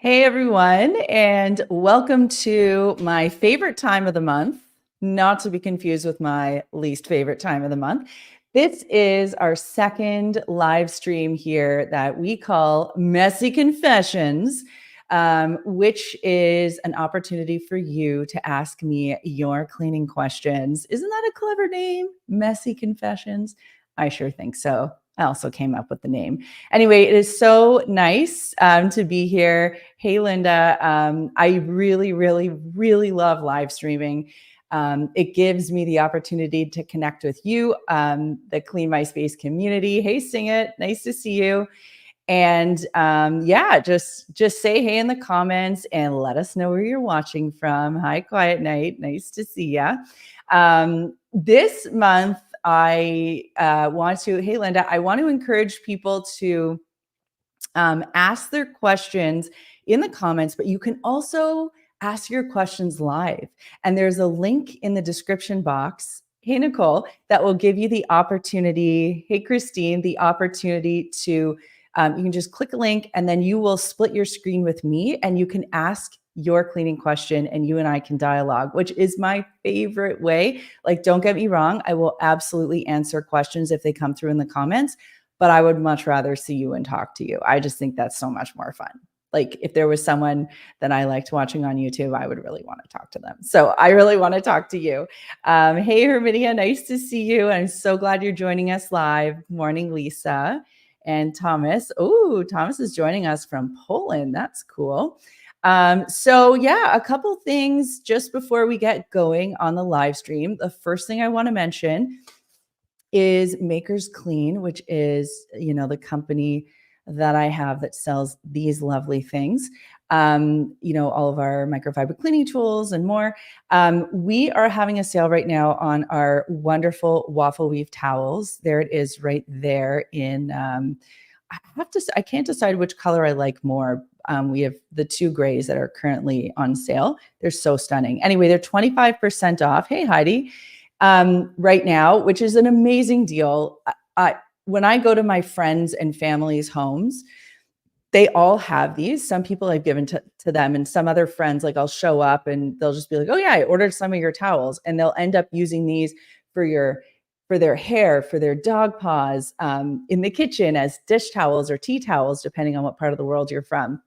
Hey everyone, and welcome to my favorite time of the month, not to be confused with my least favorite time of the month. This is our second live stream here that we call Messy Confessions, which is an opportunity for you to ask me your cleaning questions. Isn't that a clever name? Messy Confessions? I sure think so. I also came up with the name. Anyway, it is so nice to be here. Hey, Linda. I really, really, really love live streaming. It gives me the opportunity to connect with you, the Clean My Space community. Hey, Sing It. Nice to see you. And yeah, just say hey in the comments and let us know where you're watching from. Hi, Quiet Night. Nice to see ya. This month, I want to, hey, Linda, I want to encourage people to ask their questions in the comments, but you can also ask your questions live. And there's a link in the description box. Hey, Nicole, that will give you the opportunity. Hey, Christine, the opportunity to, you can just click a link and then you will split your screen with me and you can ask your cleaning question and you and I can dialogue, which is my favorite way. Like, don't get me wrong. I will absolutely answer questions if they come through in the comments, but I would much rather see you and talk to you. I just think that's so much more fun. Like if there was someone that I liked watching on YouTube, I would really want to talk to them. So I really want to talk to you. Hey, Herminia, nice to see you. I'm so glad you're joining us live. Morning, Lisa and Thomas. Oh, Thomas is joining us from Poland. That's cool. So yeah, a couple things just before we get going on the live stream. The first thing I want to mention is Makers Clean, which is, the company that I have that sells these lovely things. All of our microfiber cleaning tools and more. We are having a sale right now on our wonderful waffle weave towels. There it is right there in, I can't decide which color I like more. We have the two grays that are currently on sale. They're so stunning. Anyway, they're 25% off. Hey, Heidi. Right now, which is an amazing deal. When I go to my friends and family's homes, they all have these. Some people I've given to them, and some other friends, like I'll show up and they'll just be like, oh yeah, I ordered some of your towels. And they'll end up using these for their hair, for their dog paws, in the kitchen as dish towels or tea towels, depending on what part of the world you're from.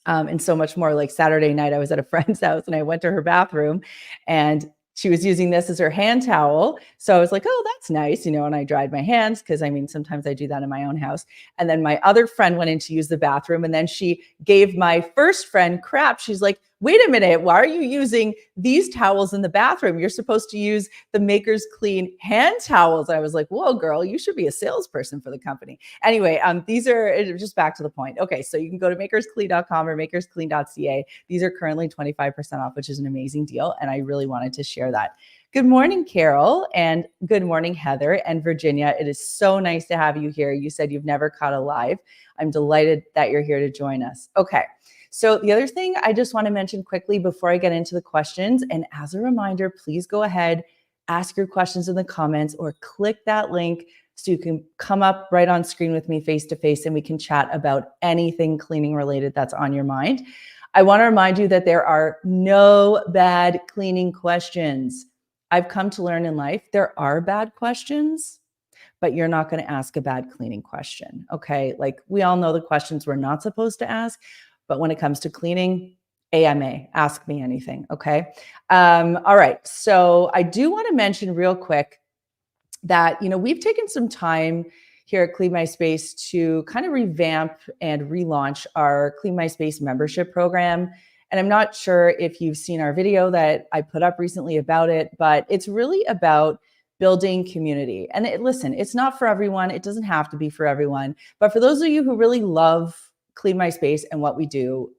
And so much more. Like Saturday night, I was at a friend's house and I went to her bathroom and she was using this as her hand towel. So I was like, oh, that's nice, and I dried my hands because sometimes I do that in my own house. And then my other friend went in to use the bathroom and then she gave my first friend crap. She's like, wait a minute, why are you using these towels in the bathroom? You're supposed to use the Makers Clean hand towels. And I was like, whoa, girl, you should be a salesperson for the company. Anyway, these are just back to the point. Okay, so you can go to makersclean.com or makersclean.ca. These are currently 25% off, which is an amazing deal. And I really wanted to share that. Good morning, Carol, and good morning, Heather and Virginia. It is so nice to have you here. You said you've never caught a live. I'm delighted that you're here to join us. Okay. So the other thing I just want to mention quickly before I get into the questions, and as a reminder, please go ahead, ask your questions in the comments or click that link so you can come up right on screen with me face to face and we can chat about anything cleaning related that's on your mind. I want to remind you that there are no bad cleaning questions. I've come to learn in life, there are bad questions, but you're not going to ask a bad cleaning question. Okay. Like we all know the questions we're not supposed to ask. But when it comes to cleaning, AMA, ask me anything, okay? All right, so I do want to mention real quick that, we've taken some time here at Clean My Space to kind of revamp and relaunch our Clean My Space membership program. And I'm not sure if you've seen our video that I put up recently about it, but it's really about building community. And listen, it's not for everyone. It doesn't have to be for everyone. But for those of you who really love Clean My Space and what we do,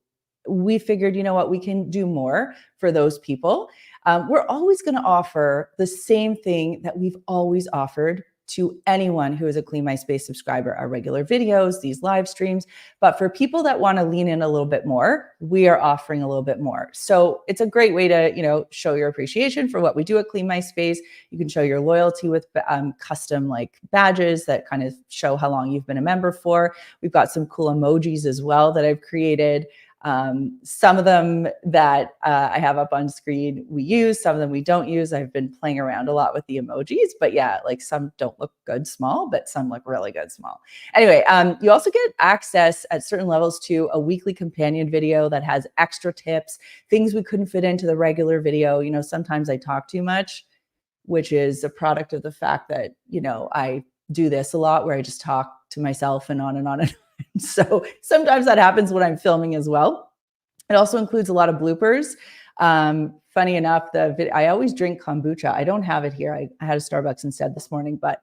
we figured, we can do more for those people. We're always going to offer the same thing that we've always offered to anyone who is a Clean My Space subscriber, our regular videos, these live streams. But for people that want to lean in a little bit more, we are offering a little bit more. So it's a great way to, show your appreciation for what we do at Clean My Space. You can show your loyalty with custom like badges that kind of show how long you've been a member for. We've got some cool emojis as well that I've created. Some of them that I have up on screen we use, some of them we don't use. I've been playing around a lot with the emojis, but yeah, like some don't look good small, but some look really good small. Anyway, you also get access at certain levels to a weekly companion video that has extra tips, things we couldn't fit into the regular video. You know, sometimes I talk too much, which is a product of the fact that, you know, I do this a lot where I just talk to myself and on and on and on. So sometimes that happens when I'm filming as well. It also includes a lot of bloopers. Funny enough, I always drink kombucha. I don't have it here. I had a Starbucks instead this morning, but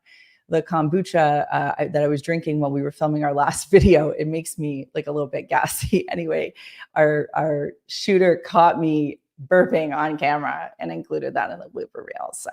the kombucha that I was drinking while we were filming our last video, it makes me like a little bit gassy. Anyway, our shooter caught me burping on camera and included that in the blooper reel. So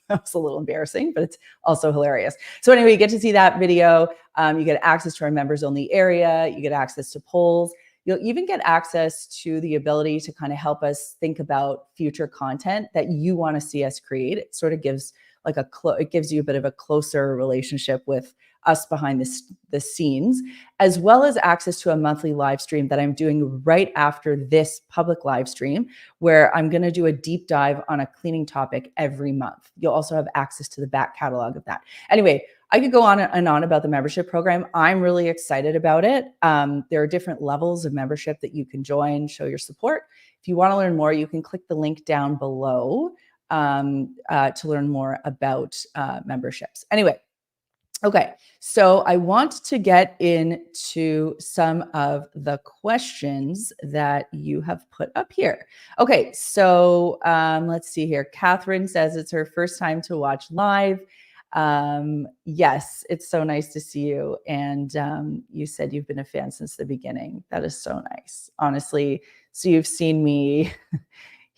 that was a little embarrassing, but it's also hilarious. So anyway, you get to see that video. You get access to our members only area. You get access to polls. You'll even get access to the ability to kind of help us think about future content that you want to see us create. It sort of gives like it gives you a bit of a closer relationship with us behind the scenes, as well as access to a monthly live stream that I'm doing right after this public live stream, where I'm going to do a deep dive on a cleaning topic every month. You'll also have access to the back catalog of that. Anyway, I could go on and on about the membership program. I'm really excited about it. There are different levels of membership that you can join, show your support. If you want to learn more, you can click the link down below to learn more about memberships. Anyway, okay, so I want to get into some of the questions that you have put up here. Okay, so let's see here. Catherine says it's her first time to watch live. Yes, it's so nice to see you. And you said you've been a fan since the beginning. That is so nice, honestly. So you've seen me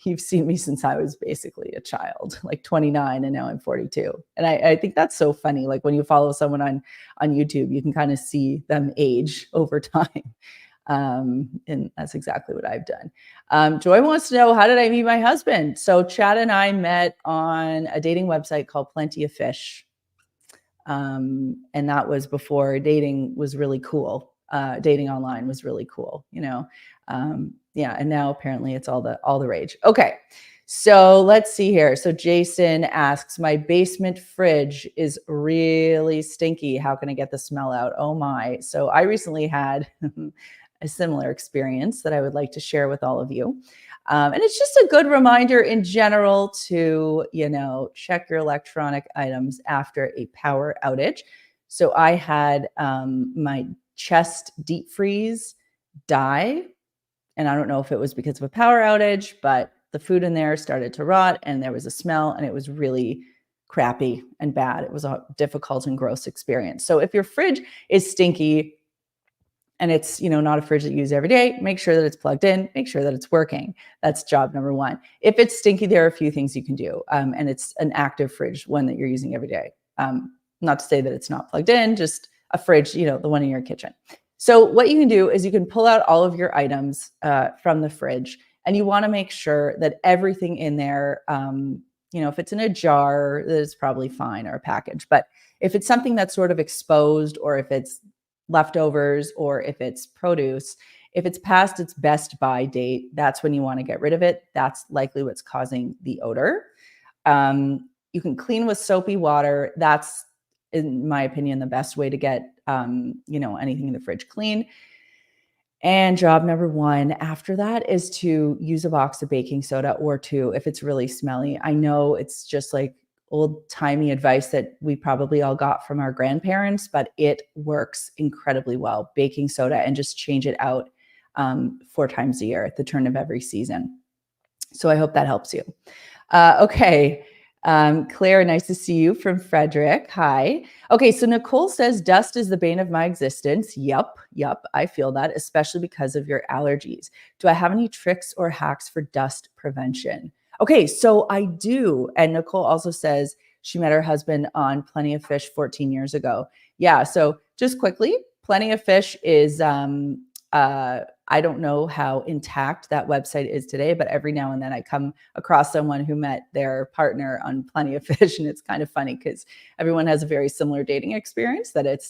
since I was basically a child, like 29, and now I'm 42. And I think that's so funny. Like when you follow someone on YouTube, you can kind of see them age over time. And that's exactly what I've done. Joy wants to know, how did I meet my husband? So Chad and I met on a dating website called Plenty of Fish. And that was before dating was really cool. Dating online was really cool, you know? Yeah. And now apparently it's all the rage. Okay. So let's see here. So Jason asks, my basement fridge is really stinky. How can I get the smell out? Oh my. So I recently had a similar experience that I would like to share with all of you. And it's just a good reminder in general to, you know, check your electronic items after a power outage. So I had my chest deep freeze die. And I don't know if it was because of a power outage, but the food in there started to rot and there was a smell and it was really crappy and bad. It was a difficult and gross experience. So if your fridge is stinky and it's, you know, not a fridge that you use every day, make sure that it's plugged in, make sure that it's working. That's job number one. If it's stinky, there are a few things you can do. And it's an active fridge, one that you're using every day. Not to say that it's not plugged in, just a fridge, you know, the one in your kitchen. So what you can do is you can pull out all of your items from the fridge, and you want to make sure that everything in there, you know, if it's in a jar, that's probably fine, or a package. But if it's something that's sort of exposed, or if it's leftovers, or if it's produce, if it's past its best by date, that's when you want to get rid of it. That's likely what's causing the odor. You can clean with soapy water. That's, in my opinion, the best way to get, you know, anything in the fridge clean. And job number one after that is to use a box of baking soda, or two if it's really smelly. I know it's just like old-timey advice that we probably all got from our grandparents, but it works incredibly well. Baking soda, and just change it out 4 times a year at the turn of every season. So I hope that helps you. Okay. Claire, nice to see you from Frederick. Hi. Okay, so Nicole says, dust is the bane of my existence. Yup, I feel that, especially because of your allergies. Do I have any tricks or hacks for dust prevention? Okay, so I do. And Nicole also says she met her husband on Plenty of Fish 14 years ago. Yeah, so just quickly, Plenty of Fish is I don't know how intact that website is today, but every now and then I come across someone who met their partner on Plenty of Fish, and it's kind of funny because everyone has a very similar dating experience. That it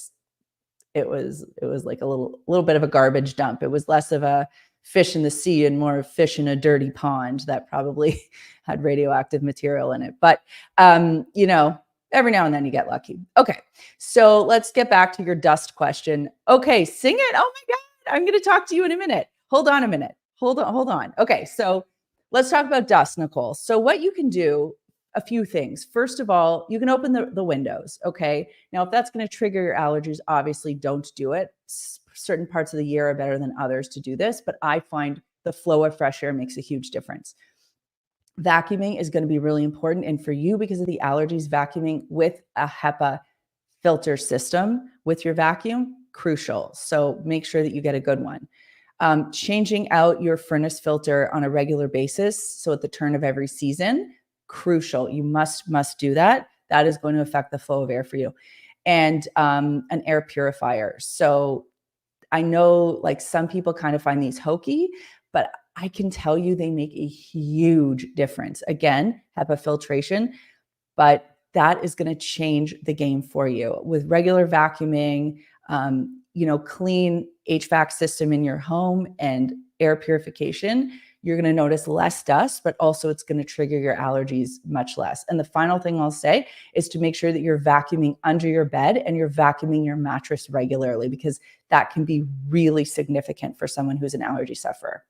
was like a little bit of a garbage dump. It was less of a fish in the sea and more fish in a dirty pond that probably had radioactive material in it. But, you know, every now and then you get lucky. Okay. So let's get back to your dust question. Okay. Sing it. Oh my God. I'm going to talk to you in a minute. Hold on a minute. Hold on. Okay. So let's talk about dust, Nicole. So what you can do, a few things. First of all, you can open the windows. Okay. Now, if that's going to trigger your allergies, obviously don't do it. Certain parts of the year are better than others to do this, but I find the flow of fresh air makes a huge difference. Vacuuming is going to be really important. And for you, because of the allergies, vacuuming with a HEPA filter system with your vacuum, crucial. So make sure that you get a good one. Changing out your furnace filter on a regular basis, so at the turn of every season, crucial. You must do that. That is going to affect the flow of air for you. And an air purifier. So I know like some people kind of find these hokey, but I can tell you they make a huge difference. Again, HEPA filtration, but that is going to change the game for you with regular vacuuming, you know, clean HVAC system in your home and air purification. You're going to notice less dust, but also it's going to trigger your allergies much less. And the final thing I'll say is to make sure that you're vacuuming under your bed and you're vacuuming your mattress regularly, because that can be really significant for someone who's an allergy sufferer.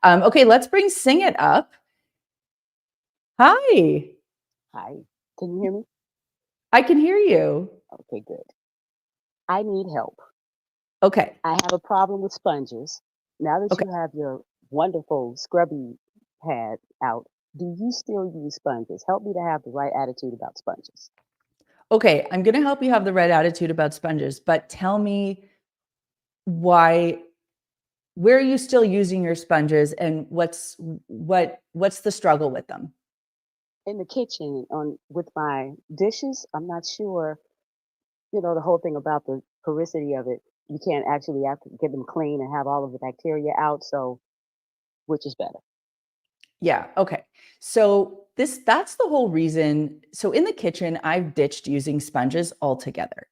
Okay, let's bring Sing It up. Hi. Hi, can you hear me? I can hear you. Okay, good. I need help. Okay. I have a problem with sponges. Now that Okay. you have your wonderful scrubby pad out, do you still use sponges? Help me to have the right attitude about sponges. Okay, I'm going to help you have the right attitude about sponges, but tell me why, where are you still using your sponges and what's the struggle with them? In the kitchen, on with my dishes, I'm not sure. You know the whole thing about the porosity of it. You can't actually have to get them clean and have all of the bacteria out. So, which is better? Yeah, okay. So that's the whole reason. So in the kitchen, I've ditched using sponges altogether.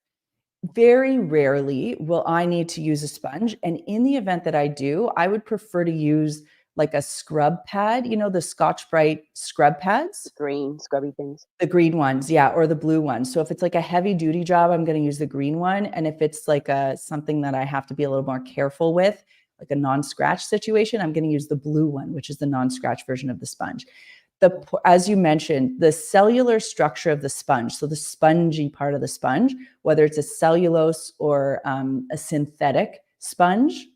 Very rarely will I need to use a sponge. And in the event that I do, I would prefer to use like a scrub pad, you know, the Scotch Brite scrub The pads, green scrubby things. the green ones, yeah, or the blue ones. So if it's like a heavy duty job, I'm going to use the green one. And if it's like something that I have to be a little more careful with, like a non-scratch situation, I'm going to use the blue one, which is the non-scratch version of the sponge. As you mentioned, the cellular structure of the sponge, so the spongy part of the sponge, whether it's a cellulose or a synthetic sponge,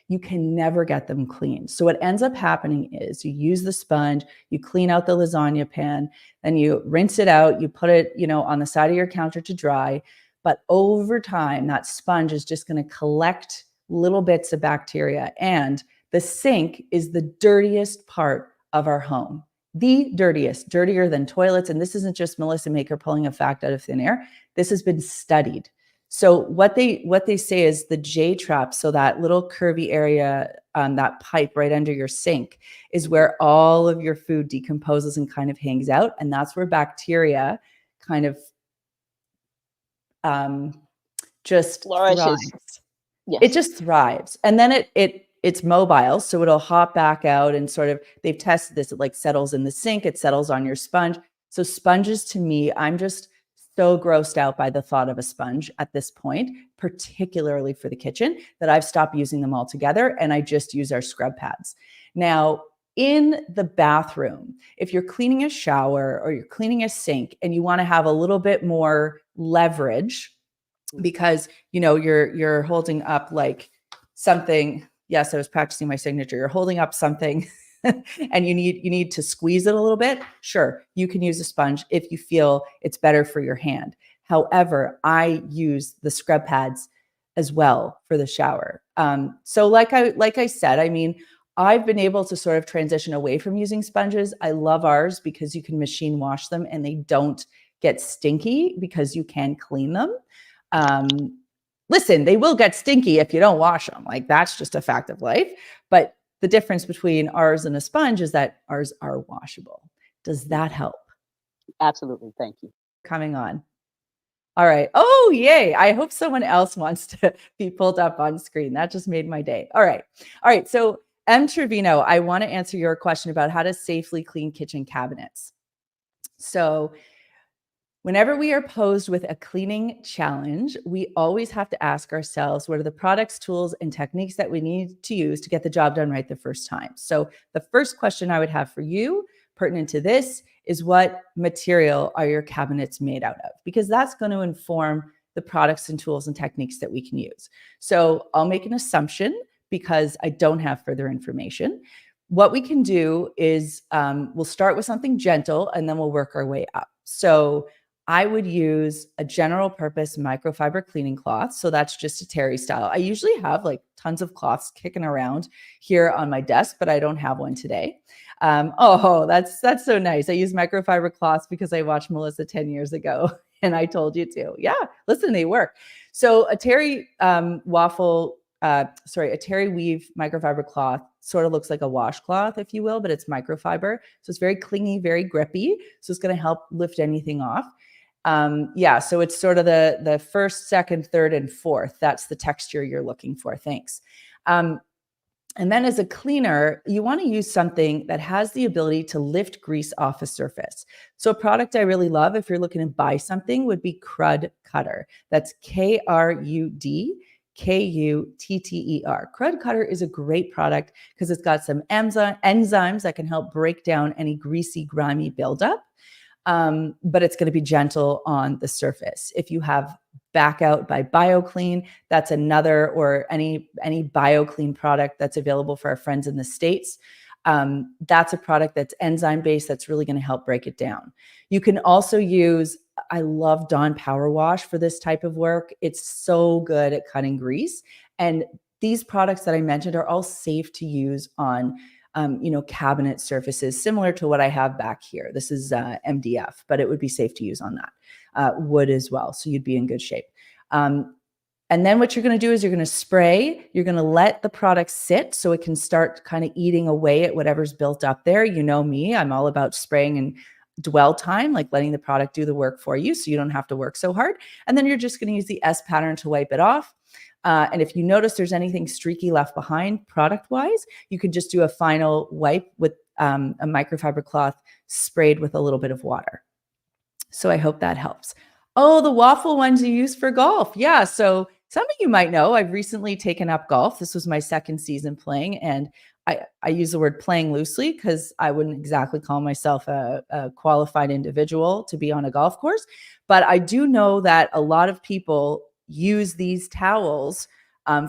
you can never get them clean. So what ends up happening is you use the sponge, you clean out the lasagna pan, then you rinse it out, you put it, you know, on the side of your counter to dry. But over time, that sponge is just going to collect little bits of bacteria. And the sink is the dirtiest part of our home. The dirtiest, dirtier than toilets. And this isn't just Melissa Maker pulling a fact out of thin air. This has been studied. So what they say is the J trap, so that little curvy area, that pipe right under your sink, is where all of your food decomposes and kind of hangs out, and that's where bacteria kind of just Flourishes. thrives. It Yes. just thrives, and then it's mobile, so it'll hop back out and sort of. They've tested this. It like settles in the sink. It settles on your sponge. So sponges, to me, I'm just so grossed out by the thought of a sponge at this point, particularly for the kitchen, that I've stopped using them altogether, and I just use our scrub pads. Now, in the bathroom, if you're cleaning a shower or you're cleaning a sink and you want to have a little bit more leverage, because you know you're holding up like something. Yes, I was practicing my signature. You're holding up something and you need to squeeze it a little bit. Sure, you can use a sponge if you feel it's better for your hand. However, I use the scrub pads as well for the shower. So like I said, I mean, I've been able to sort of transition away from using sponges. I love ours because you can machine wash them and they don't get stinky because you can clean them. Listen, they will get stinky if you don't wash them. Like that's just a fact of life. But the difference between ours and a sponge is that ours are washable. Does that help? Absolutely. Thank you. Coming on. All right. Oh, yay. I hope someone else wants to be pulled up on screen. That just made my day. All right. All right. So, M. Trevino, I want to answer your question about how to safely clean kitchen cabinets. So, whenever we are posed with a cleaning challenge, we always have to ask ourselves, what are the products, tools, and techniques that we need to use to get the job done right the first time? So the first question I would have for you pertinent to this is, what material are your cabinets made out of? Because that's going to inform the products and tools and techniques that we can use. So I'll make an assumption because I don't have further information. What we can do is we'll start with something gentle and then we'll work our way up. So I would use a general purpose microfiber cleaning cloth. So that's just a terry style. I usually have like tons of cloths kicking around here on my desk, but I don't have one today. That's so nice. I use microfiber cloths because I watched Melissa 10 years ago and I told you to. Yeah, listen, they work. So a terry a terry weave microfiber cloth sort of looks like a washcloth, if you will, but it's microfiber. So it's very clingy, very grippy. So it's going to help lift anything off. So it's sort of the first, second, third, and fourth. That's the texture you're looking for. Thanks. And then as a cleaner, you want to use something that has the ability to lift grease off a surface. So a product I really love, if you're looking to buy something, would be Crud Cutter. That's KRUD. Kutter. Crud Cutter is a great product because it's got some enzymes that can help break down any greasy, grimy buildup. But it's going to be gentle on the surface. If you have Back Out by BioClean, that's another, or any BioClean product that's available for our friends in the States. That's a product that's enzyme based that's really going to help break it down. You can also use, I love Dawn Power Wash for this type of work. It's so good at cutting grease. And these products that I mentioned are all safe to use on cabinet surfaces, similar to what I have back here. This is MDF, but it would be safe to use on that. Wood as well. So you'd be in good shape. And then what you're going to do is you're going to spray. You're going to let the product sit so it can start kind of eating away at whatever's built up there. You know me, I'm all about spraying and dwell time, like letting the product do the work for you so you don't have to work so hard. And then you're just going to use the S pattern to wipe it off. And if you notice there's anything streaky left behind product-wise, you can just do a final wipe with a microfiber cloth sprayed with a little bit of water. So I hope that helps. Oh, the waffle ones you use for golf. Yeah. So some of you might know I've recently taken up golf. This was my second season playing, and I use the word playing loosely because I wouldn't exactly call myself a qualified individual to be on a golf course. But I do know that a lot of people use these towels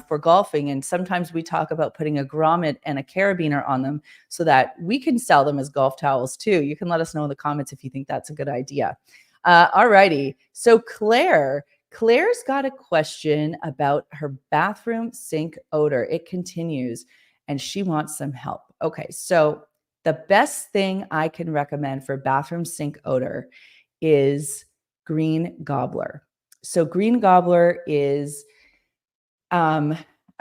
for golfing. And sometimes we talk about putting a grommet and a carabiner on them so that we can sell them as golf towels too. You can let us know in the comments if you think that's a good idea. All righty. So Claire's got a question about her bathroom sink odor. It continues and she wants some help. Okay. So the best thing I can recommend for bathroom sink odor is Green Gobbler. So Green Gobbler is a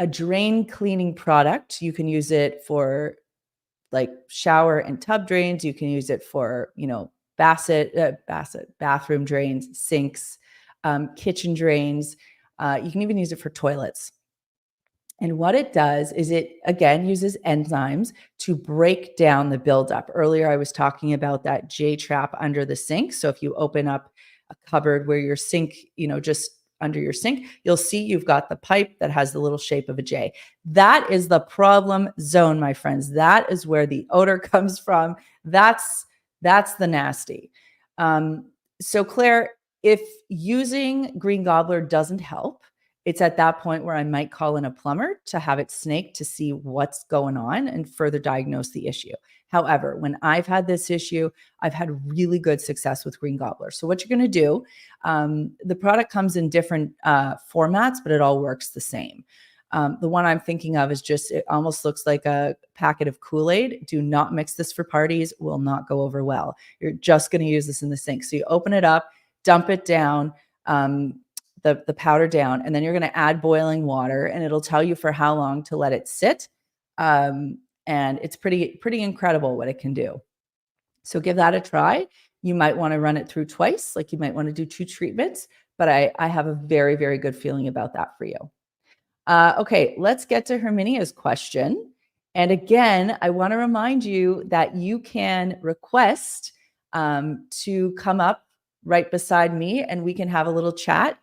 drain cleaning product. You can use it for like shower and tub drains. You can use it for, bathroom drains, sinks, kitchen drains. You can even use it for toilets. And what it does is it, again, uses enzymes to break down the buildup. Earlier, I was talking about that J trap under the sink. So if you open up a cupboard where your sink, just under your sink, you'll see you've got the pipe that has the little shape of a J. That is the problem zone, my friends. That is where the odor comes from. That's the nasty. So Claire, if using Green Gobbler doesn't help, it's at that point where I might call in a plumber to have it snake to see what's going on and further diagnose the issue. However, when I've had this issue, I've had really good success with Green Gobbler. So what you're going to do, the product comes in different formats, but it all works the same. The one I'm thinking of is it almost looks like a packet of Kool-Aid. Do not mix this for parties, will not go over well. You're just going to use this in the sink. So you open it up, dump it down, the powder down, and then you're going to add boiling water, and it'll tell you for how long to let it sit. And it's pretty incredible what it can do. So give that a try. You might want to run it through twice, like you might want to do 2 treatments, but I have a very, very good feeling about that for you. Okay, let's get to Herminia's question. And again, I want to remind you that you can request to come up right beside me and we can have a little chat.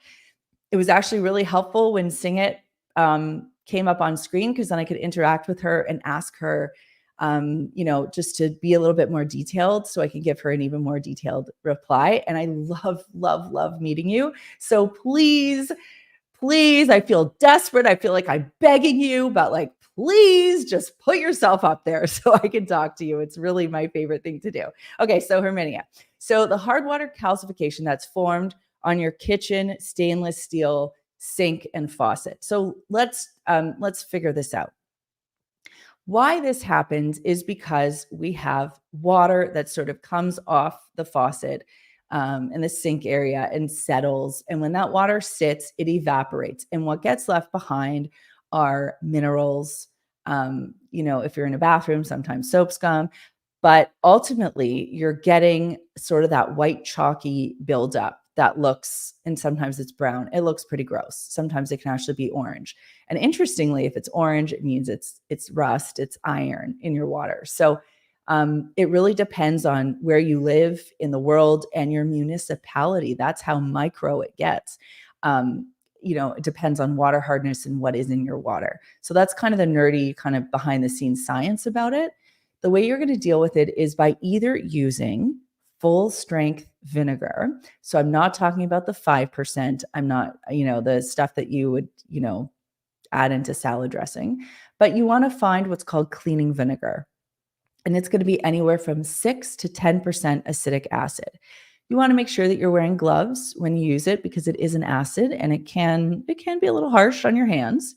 It was actually really helpful when Sing It came up on screen because then I could interact with her and ask her, just to be a little bit more detailed so I can give her an even more detailed reply. And I love, love, love meeting you. So please, I feel desperate. I feel like I'm begging you, but like, please just put yourself up there so I can talk to you. It's really my favorite thing to do. Okay, so Herminia. So the hard water calcification that's formed on your kitchen stainless steel sink and faucet. So let's figure this out. Why this happens is because we have water that sort of comes off the faucet in the sink area and settles. And when that water sits, it evaporates. And what gets left behind are minerals. If you're in a bathroom, sometimes soap scum. But ultimately, you're getting sort of that white chalky buildup that looks, and sometimes it's brown. It looks pretty gross. Sometimes it can actually be orange. And interestingly, if it's orange, it means it's rust, it's iron in your water. So it really depends on where you live in the world and your municipality. That's how micro it gets. It depends on water hardness and what is in your water. So that's kind of the nerdy, kind of behind the scenes science about it. The way you're going to deal with it is by either using full strength vinegar. So I'm not talking about the 5%. I'm not, the stuff that you would, add into salad dressing, but you want to find what's called cleaning vinegar. And it's going to be anywhere from 6 to 10% acidic acid. You want to make sure that you're wearing gloves when you use it because it is an acid and it can be a little harsh on your hands.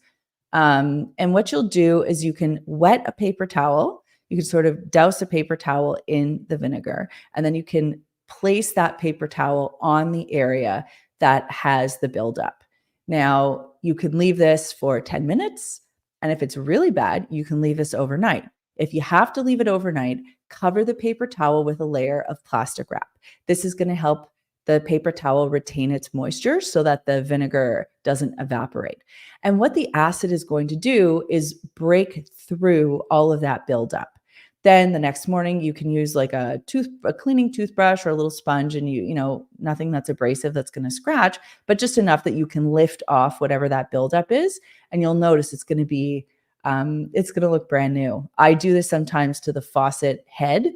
And what you'll do is you can wet a paper towel. You can sort of douse a paper towel in the vinegar, and then you can place that paper towel on the area that has the buildup. Now, you can leave this for 10 minutes, and if it's really bad, you can leave this overnight. If you have to leave it overnight, cover the paper towel with a layer of plastic wrap. This is going to help the paper towel retain its moisture so that the vinegar doesn't evaporate. And what the acid is going to do is break through all of that buildup. Then the next morning you can use like a cleaning toothbrush or a little sponge, and nothing that's abrasive that's going to scratch, but just enough that you can lift off whatever that buildup is. And you'll notice it's going to look brand new. I do this sometimes to the faucet head.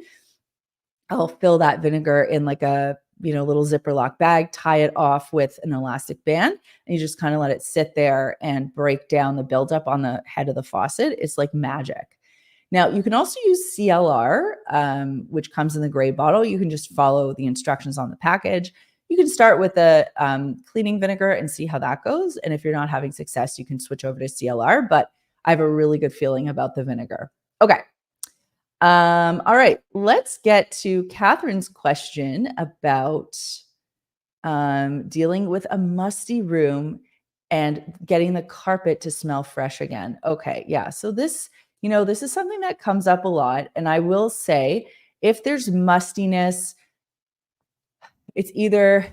I'll fill that vinegar in like a little zipper lock bag, tie it off with an elastic band, and you just kind of let it sit there and break down the buildup on the head of the faucet. It's like magic. Now, you can also use CLR, which comes in the gray bottle. You can just follow the instructions on the package. You can start with the cleaning vinegar and see how that goes. And if you're not having success, you can switch over to CLR. But I have a really good feeling about the vinegar. Okay. All right. Let's get to Catherine's question about dealing with a musty room and getting the carpet to smell fresh again. Okay. Yeah. So this is something that comes up a lot. And I will say, if there's mustiness, it's either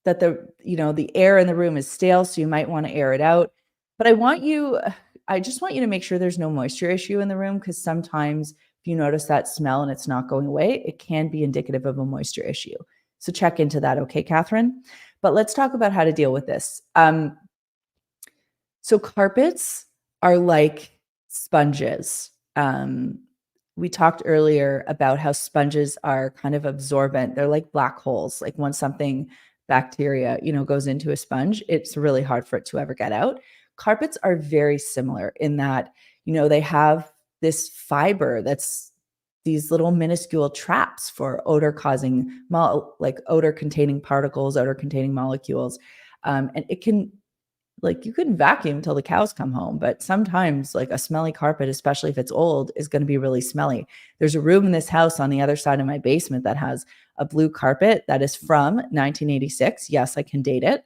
that the air in the room is stale, so you might want to air it out. But I just want you to make sure there's no moisture issue in the room, because sometimes if you notice that smell and it's not going away, it can be indicative of a moisture issue. So check into that, okay, Catherine? But let's talk about how to deal with this. So carpets are like sponges. We talked earlier about how sponges are kind of absorbent. They're like black holes. Like once something bacteria, goes into a sponge, it's really hard for it to ever get out. Carpets are very similar in that, they have this fiber that's these little minuscule traps for odor containing particles, odor containing molecules. And it can, you can vacuum till the cows come home, but sometimes like a smelly carpet, especially if it's old, is going to be really smelly. There's a room in this house on the other side of my basement that has a blue carpet that is from 1986. Yes, I can date it.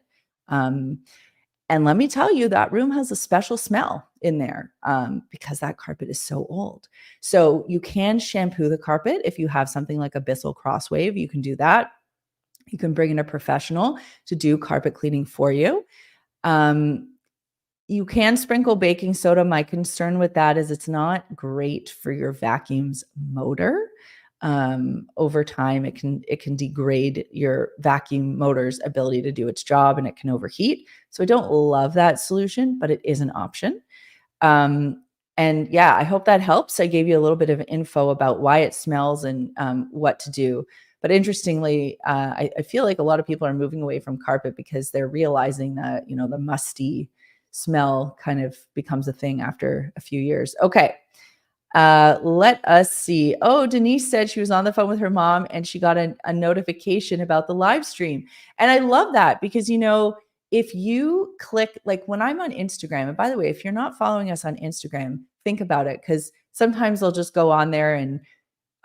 And let me tell you, that room has a special smell in there because that carpet is so old. So you can shampoo the carpet if you have something like a Bissell Crosswave. You can do that. You can bring in a professional to do carpet cleaning for you. You can sprinkle baking soda. My concern with that is it's not great for your vacuum's motor. Over time, it can degrade your vacuum motor's ability to do its job, and it can overheat. So I don't love that solution, but it is an option. And yeah, I hope that helps. I gave you a little bit of info about why it smells and what to do. But interestingly, I feel like a lot of people are moving away from carpet because they're realizing that, the musty smell kind of becomes a thing after a few years. Okay. Let us see. Oh, Denise said she was on the phone with her mom and she got a notification about the live stream. And I love that because, if you click, like when I'm on Instagram, and by the way, if you're not following us on Instagram, think about it, because sometimes I'll just go on there and,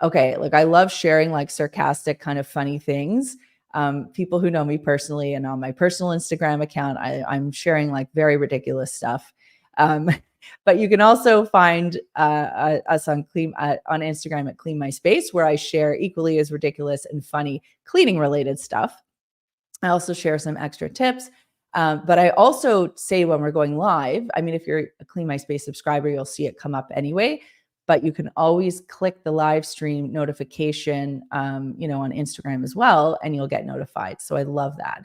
okay, like I love sharing like sarcastic, kind of funny things. People who know me personally and on my personal Instagram account, I'm sharing like very ridiculous stuff. Um, but you can also find us on on Instagram at Clean My Space, where I share equally as ridiculous and funny cleaning related stuff. I also share some extra tips. But I also say when we're going live, I mean, if you're a Clean My Space subscriber, you'll see it come up anyway. But you can always click the live stream notification, on Instagram as well, and you'll get notified. So I love that.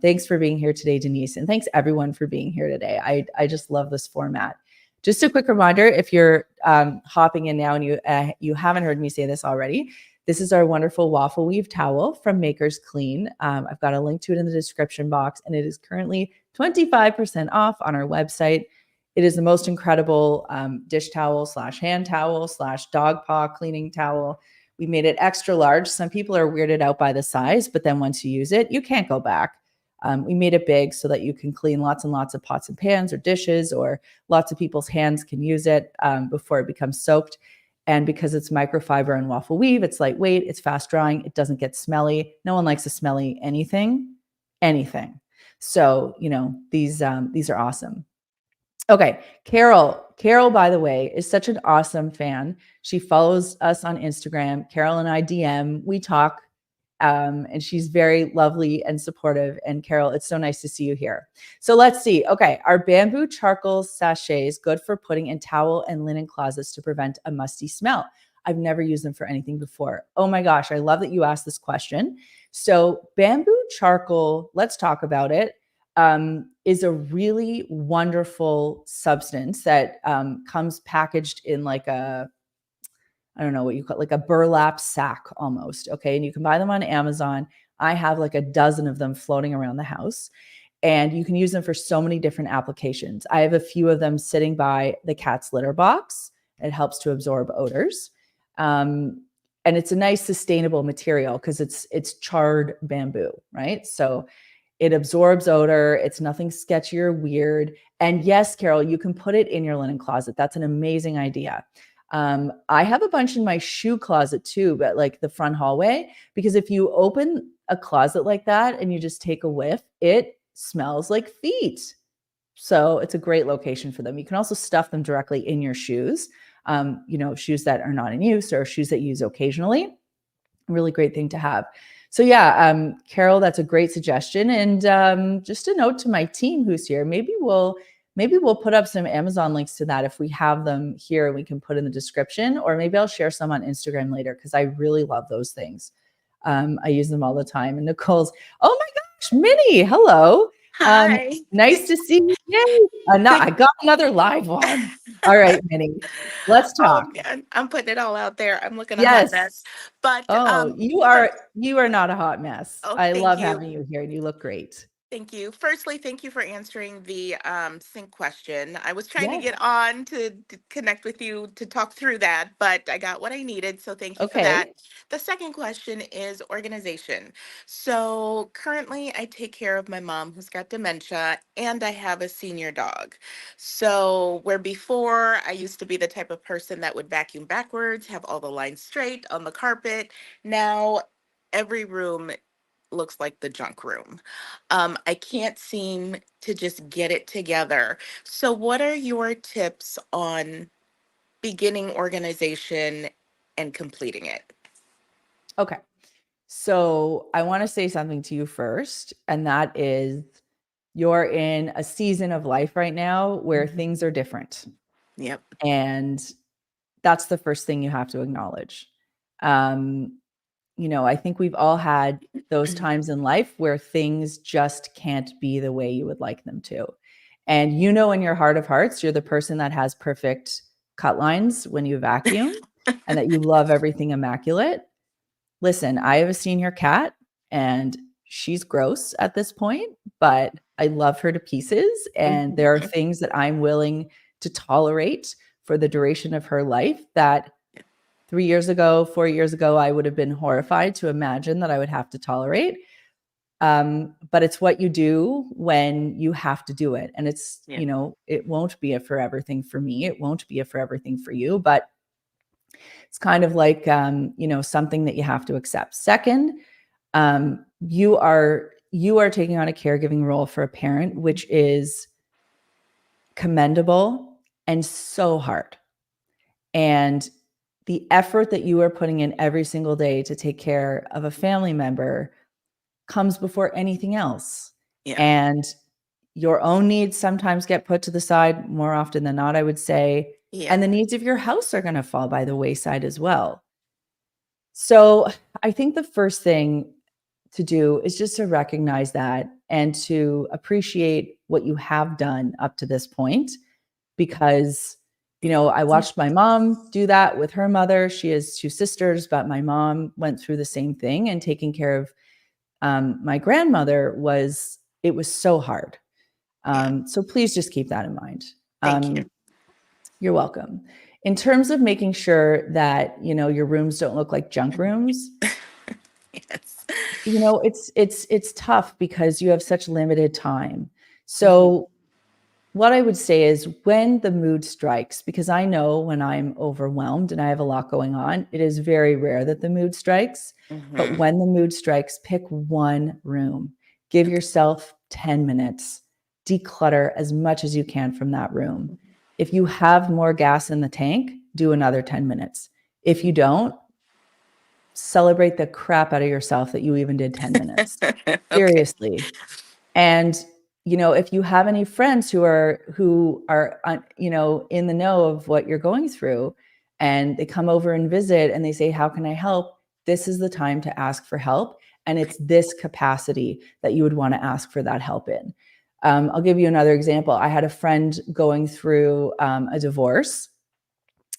Thanks for being here today, Denise. And thanks everyone for being here today. I just love this format. Just a quick reminder, if you're hopping in now and you haven't heard me say this already, this is our wonderful waffle weave towel from Maker's Clean. I've got a link to it in the description box, and it is currently 25% off on our website. It is the most incredible dish towel / hand towel / dog paw cleaning towel. We made it extra large. Some people are weirded out by the size, but then once you use it, you can't go back. We made it big so that you can clean lots and lots of pots and pans or dishes, or lots of people's hands can use it before it becomes soaked. And because it's microfiber and waffle weave, it's lightweight, it's fast drying, it doesn't get smelly. No one likes a smelly anything. So, these are awesome. Okay, Carol. Carol, by the way, is such an awesome fan. She follows us on Instagram. Carol and I DM, we talk, and she's very lovely and supportive. And Carol, it's so nice to see you here. So let's see. Okay, our bamboo charcoal sachets, good for putting in towel and linen closets to prevent a musty smell. I've never used them for anything before. Oh my gosh, I love that you asked this question. So bamboo charcoal, let's talk about it. Is a really wonderful substance that comes packaged in like I don't know what you call it, like a burlap sack almost. Okay. And you can buy them on Amazon. I have like a dozen of them floating around the house, and you can use them for so many different applications. I have a few of them sitting by the cat's litter box. It helps to absorb odors. And it's a nice sustainable material because it's charred bamboo, right? So it absorbs odor. It's nothing sketchy or weird. And yes, Carol, you can put it in your linen closet. That's an amazing idea. I have a bunch in my shoe closet too, but like the front hallway, because if you open a closet like that and you just take a whiff, it smells like feet. So it's a great location for them. You can also stuff them directly in your shoes, shoes that are not in use or shoes that you use occasionally. Really great thing to have. So yeah, Carol, that's a great suggestion. And just a note to my team who's here, maybe we'll put up some Amazon links to that if we have them here. We can put in the description, or maybe I'll share some on Instagram later because I really love those things. I use them all the time. And Nicole's, oh my gosh, Minnie, hello. Hi. Nice to see you. Yay. I got another live one. All right, Minnie, let's Oh talk. man, I'm putting it all out there. I'm looking a hot Yes. mess. But Oh, first, you are not a hot mess. oh, I thank love you. having you here, and you look great. Thank you. Firstly, thank you for answering the sync question. I was trying to Yes. get on to connect with you to talk through that, but I got what I needed. So thank you for that. Okay. The second question is organization. So currently, I take care of my mom who's got dementia, and I have a senior dog. So where before I used to be the type of person that would vacuum backwards, have all the lines straight on the carpet, now every room looks like the junk room. I can't seem to just get it together. So, what are your tips on beginning organization and completing it? Okay. So I want to say something to you first, and that is you're in a season of life right now where things are different. Yep. And that's the first thing you have to acknowledge. Um, I think we've all had those times in life where things just can't be the way you would like them to. And in your heart of hearts, you're the person that has perfect cut lines when you vacuum and that you love everything immaculate. Listen, I have a senior cat and she's gross at this point, but I love her to pieces. And there are things that I'm willing to tolerate for the duration of her life that 3 years ago, 4 years ago, I would have been horrified to imagine that I would have to tolerate. But it's what you do when you have to do it. And it's, it won't be a forever thing for me. It won't be a forever thing for you, but it's kind of like, something that you have to accept. Second, you are taking on a caregiving role for a parent, which is commendable and so hard. And the effort that you are putting in every single day to take care of a family member comes before anything else. Yeah. And your own needs sometimes get put to the side more often than not, I would say. Yeah. And the needs of your house are going to fall by the wayside as well. So I think the first thing to do is just to recognize that and to appreciate what you have done up to this point, because I watched my mom do that with her mother. She has 2 sisters, but my mom went through the same thing, and taking care of my grandmother was so hard. So please just keep that in mind. Thank you. You're welcome. In terms of making sure that your rooms don't look like junk rooms, Yes. it's tough because you have such limited time. So what I would say is, when the mood strikes, because I know when I'm overwhelmed and I have a lot going on, it is very rare that the mood strikes. But when the mood strikes, pick one room, give yourself 10 minutes, declutter as much as you can from that room. If you have more gas in the tank, do another 10 minutes. If you don't, celebrate the crap out of yourself that you even did 10 minutes. Okay. Seriously. And if you have any friends who are in the know of what you're going through, and they come over and visit and they say, how can I help? This is the time to ask for help. And it's this capacity that you would want to ask for that help in. I'll give you another example. I had a friend going through a divorce,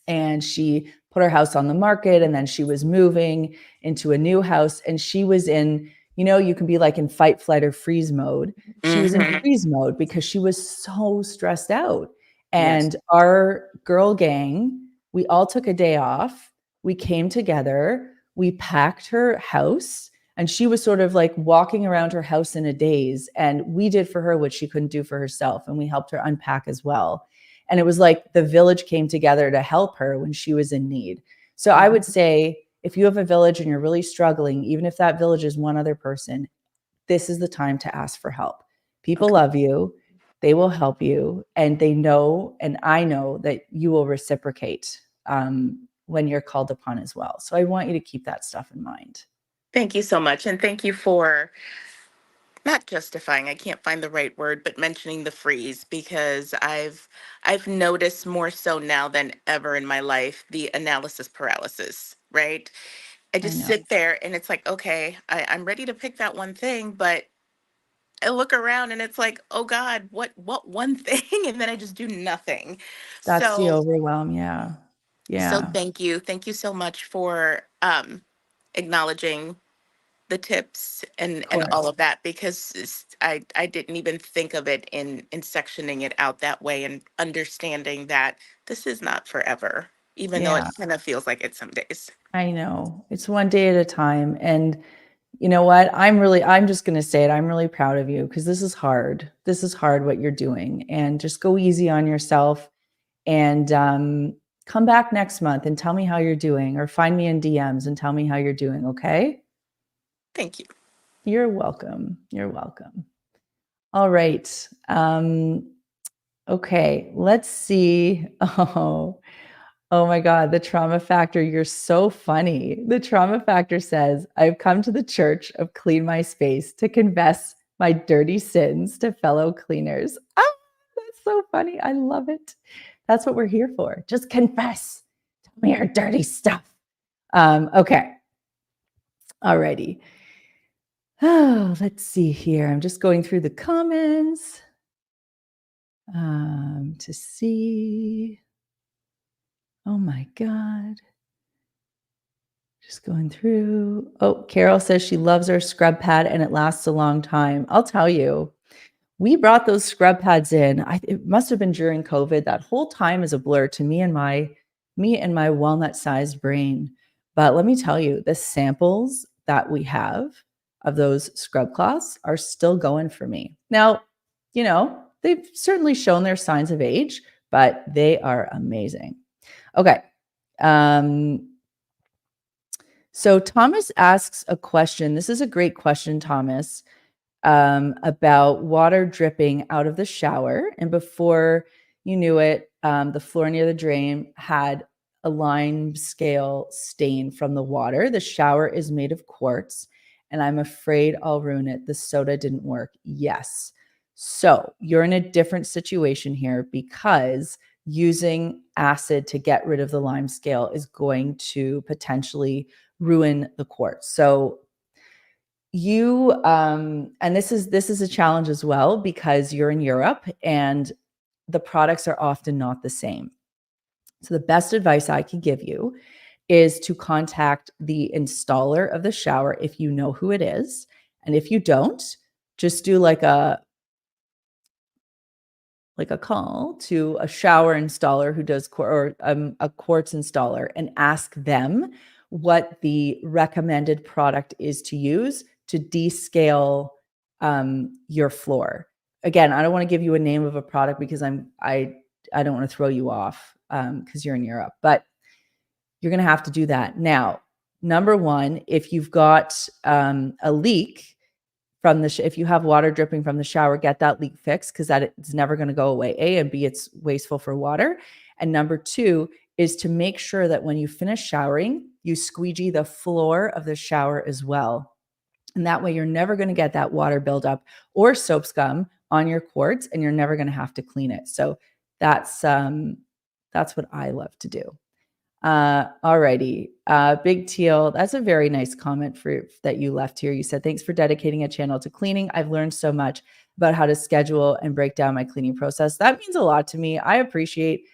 and she put her house on the market, and then she was moving into a new house, and she was in, you can be like in fight, flight, or freeze mode. She was in freeze mode because she was so stressed out. And our girl gang, we all took a day off. We came together, we packed her house, and she was sort of like walking around her house in a daze. And we did for her what she couldn't do for herself. And we helped her unpack as well. And it was like the village came together to help her when she was in need. So I would say, if you have a village and you're really struggling, even if that village is one other person, this is the time to ask for help. People love you. They will help you. And they know, and I know that you will reciprocate when you're called upon as well. So I want you to keep that stuff in mind. Thank you so much. And thank you for not justifying, I can't find the right word, but mentioning the freeze, because I've noticed more so now than ever in my life the analysis paralysis, right? I I just know. sit there and it's like, okay, I'm ready to pick that one thing, but I look around and it's like, oh God, what one thing? And then I just do nothing. That's the So overwhelm. Yeah. so Yeah. thank you. Thank you so much for acknowledging the tips Of and course. all of that, because I didn't even think of it in sectioning it out that way, and understanding that this is not forever, even though it Yeah. kind of feels like it some days. I know. It's one day at a time. And you know what? I'm just going to say it. I'm really proud of you, because this is hard. This is hard what you're doing. And just go easy on yourself, and come back next month and tell me how you're doing, or find me in DMs and tell me how you're doing. Okay. Thank you. You're welcome. You're welcome. All right. Okay. Let's see. Oh, Oh my God, the trauma factor. You're so funny. The trauma factor says, I've come to the church of Clean My Space to confess my dirty sins to fellow cleaners. Ah, that's so funny. I love it. That's what we're here for. Just confess. Tell me your dirty stuff. Okay. Alrighty. Oh, let's see here. I'm just going through the comments to see. Oh my God. Just going through. Oh, Carol says she loves her scrub pad and it lasts a long time. I'll tell you, we brought those scrub pads in. It must have been during COVID. That whole time is a blur to me and my walnut-sized brain. But let me tell you, the samples that we have of those scrub cloths are still going for me. Now, they've certainly shown their signs of age, but they are amazing. Okay. So Thomas asks a question. This is a great question, Thomas, about water dripping out of the shower. And before you knew it, the floor near the drain had a lime scale stain from the water. The shower is made of quartz, and I'm afraid I'll ruin it. The soda didn't work. Yes. So you're in a different situation here because using acid to get rid of the lime scale is going to potentially ruin the quartz. So you and this is a challenge as well because you're in Europe and the products are often not the same. So the best advice I can give you is to contact the installer of the shower if you know who it is. And if you don't, just do like a call to a shower installer who does a quartz installer and ask them what the recommended product is to use to descale your floor. Again, I don't want to give you a name of a product because I don't want to throw you off because you're in Europe, but you're going to have to do that. Now, number one, if you've got a leak from if you have water dripping from the shower, get that leak fixed because that it's never going to go away. A, and B, it's wasteful for water. And number two is to make sure that when you finish showering, you squeegee the floor of the shower as well. And that way you're never going to get that water buildup or soap scum on your quartz, and you're never going to have to clean it. So that's what I love to do. Alrighty. Big Teal, that's a very nice comment that you left here. You said, thanks for dedicating a channel to cleaning. I've learned so much about how to schedule and break down my cleaning process. That means a lot to me. I appreciate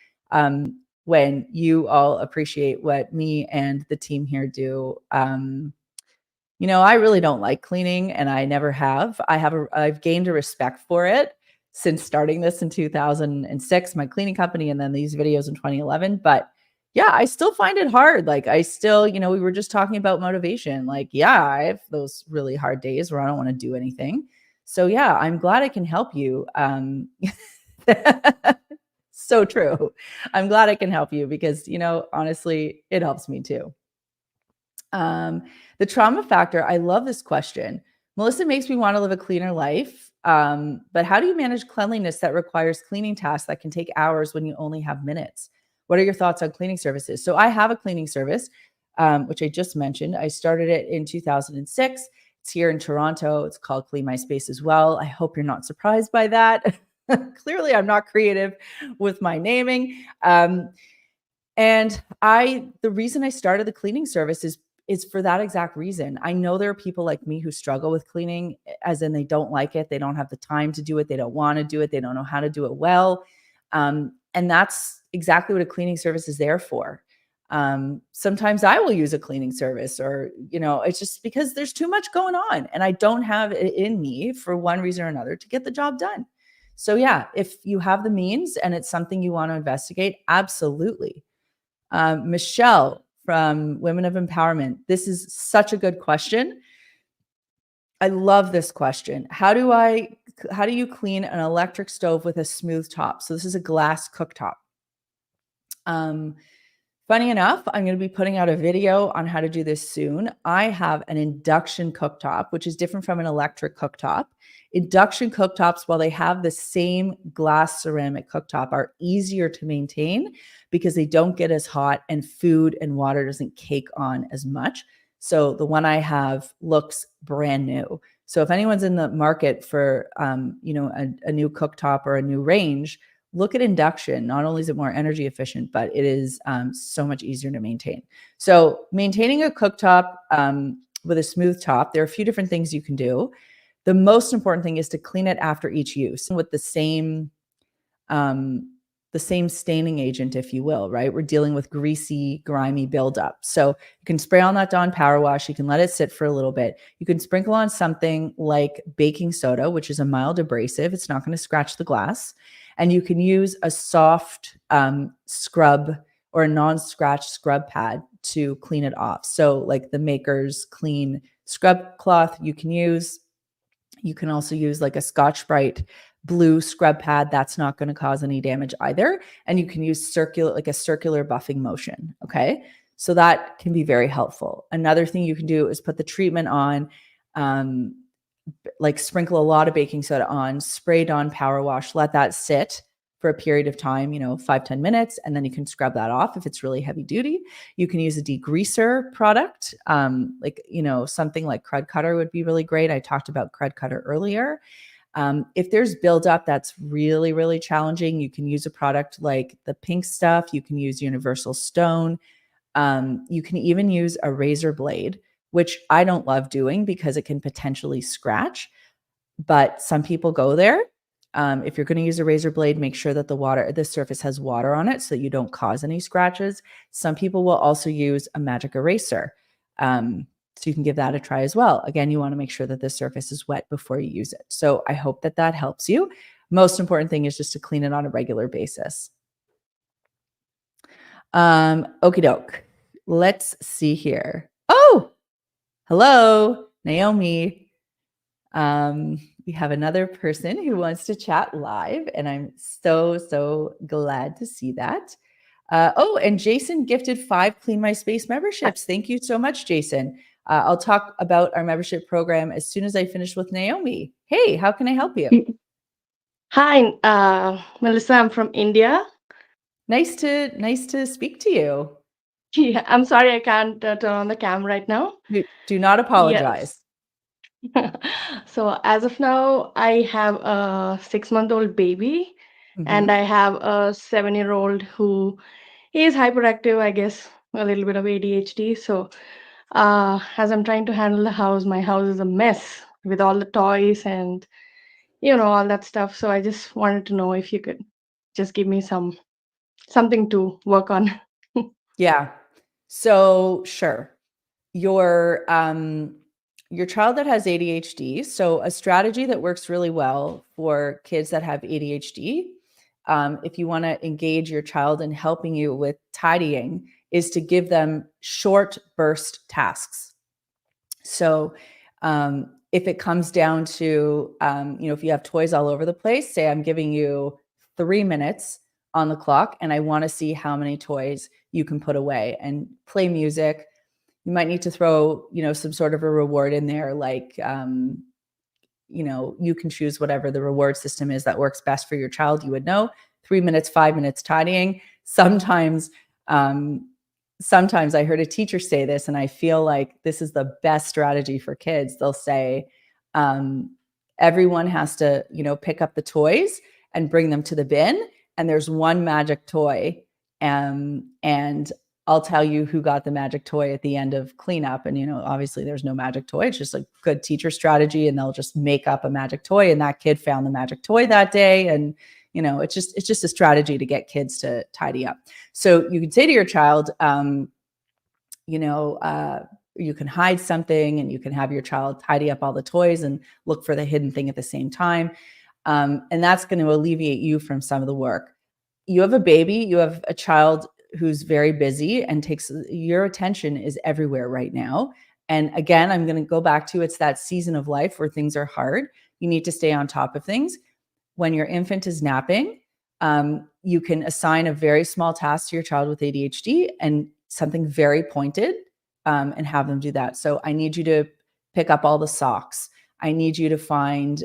when you all appreciate what me and the team here do. I really don't like cleaning and I never have. I've gained a respect for it since starting this in 2006, my cleaning company, and then these videos in 2011. But yeah, I still find it hard. Like I still, we were just talking about motivation. Like, yeah, I have those really hard days where I don't want to do anything. So yeah, I'm glad I can help you. So true. I'm glad I can help you because, honestly, it helps me too. The trauma factor, I love this question. Melissa makes me want to live a cleaner life. But how do you manage cleanliness that requires cleaning tasks that can take hours when you only have minutes? What are your thoughts on cleaning services? So I have a cleaning service, which I just mentioned. I started it in 2006. It's here in Toronto. It's called Clean My Space as well. I hope you're not surprised by that. Clearly, I'm not creative with my naming. And the reason I started the cleaning service is for that exact reason. I know there are people like me who struggle with cleaning, as in they don't like it. They don't have the time to do it. They don't want to do it. They don't know how to do it well. And that's exactly what a cleaning service is there for. Sometimes I will use a cleaning service or, it's just because there's too much going on and I don't have it in me for one reason or another to get the job done. So yeah, if you have the means and it's something you want to investigate, absolutely. Michelle from Women of Empowerment. This is such a good question. I love this question. How do you clean an electric stove with a smooth top? So this is a glass cooktop. Funny enough, I'm going to be putting out a video on how to do this soon. I have an induction cooktop, which is different from an electric cooktop. Induction cooktops, while they have the same glass ceramic cooktop, are easier to maintain because they don't get as hot and food and water doesn't cake on as much. So the one I have looks brand new. So if anyone's in the market for, a new cooktop or a new range, look at induction. Not only is it more energy efficient, but it is so much easier to maintain. So maintaining a cooktop with a smooth top, there are a few different things you can do. The most important thing is to clean it after each use with the same staining agent, if you will, right? We're dealing with greasy, grimy buildup. So you can spray on that Dawn Power Wash. You can let it sit for a little bit. You can sprinkle on something like baking soda, which is a mild abrasive. It's not going to scratch the glass. And you can use a soft scrub or a non-scratch scrub pad to clean it off. So like the Maker's Clean scrub cloth you can use. You can also use like a Scotch-Brite blue scrub pad. That's not going to cause any damage either. And you can use a circular buffing motion. Okay. So that can be very helpful. Another thing you can do is put the treatment on, like sprinkle a lot of baking soda on, spray Dawn Power Wash, let that sit for a period of time, 5-10 minutes, and then you can scrub that off if it's really heavy duty. You can use a degreaser product, something like Crud Cutter would be really great. I talked about Crud Cutter earlier. If there's buildup that's really, really challenging, you can use a product like the Pink Stuff. You can use Universal Stone. You can even use a razor blade, which I don't love doing because it can potentially scratch, but some people go there. If you're going to use a razor blade, make sure that the surface has water on it so that you don't cause any scratches. Some people will also use a magic eraser. So you can give that a try as well. Again, you want to make sure that the surface is wet before you use it. So I hope that helps you. Most important thing is just to clean it on a regular basis. Okie doke. Let's see here. Oh, hello, Naomi. We have another person who wants to chat live, and I'm so glad to see that. And Jason gifted 5 Clean My Space memberships. Thank you so much, Jason. I'll talk about our membership program as soon as I finish with Naomi. Hey, how can I help you? Hi, Melissa. I'm from India. Nice to speak to you. Yeah, I'm sorry I can't turn on the cam right now. Do not apologize. Yes. So as of now, I have a 6-month-old baby, and I have a 7-year-old who is hyperactive, I guess, a little bit of ADHD. So as I'm trying to handle the house, my house is a mess with all the toys and all that stuff. So I just wanted to know if you could just give me something to work on. Yeah. So sure. Your child that has ADHD. So a strategy that works really well for kids that have ADHD, if you want to engage your child in helping you with tidying, is to give them short burst tasks. So if it comes down to, if you have toys all over the place, say I'm giving you 3 minutes on the clock and I want to see how many toys you can put away, and play music. You might need to throw, some sort of a reward in there, like, you can choose whatever the reward system is that works best for your child. You would know 3 minutes, 5 minutes tidying. Sometimes I heard a teacher say this, and I feel like this is the best strategy for kids. They'll say, everyone has to, pick up the toys and bring them to the bin. And there's one magic toy. And I'll tell you who got the magic toy at the end of cleanup. And, obviously there's no magic toy. It's just a good teacher strategy, and they'll just make up a magic toy. And that kid found the magic toy that day. And, it's just a strategy to get kids to tidy up. So you can say to your child, you can hide something, and you can have your child tidy up all the toys and look for the hidden thing at the same time. And that's going to alleviate you from some of the work. You have a baby, you have a child who's very busy and takes your attention is everywhere right now. And again, I'm going to go back to, it's that season of life where things are hard. You need to stay on top of things. When your infant is napping, you can assign a very small task to your child with ADHD and something very pointed, and have them do that. So I need you to pick up all the socks. I need you to find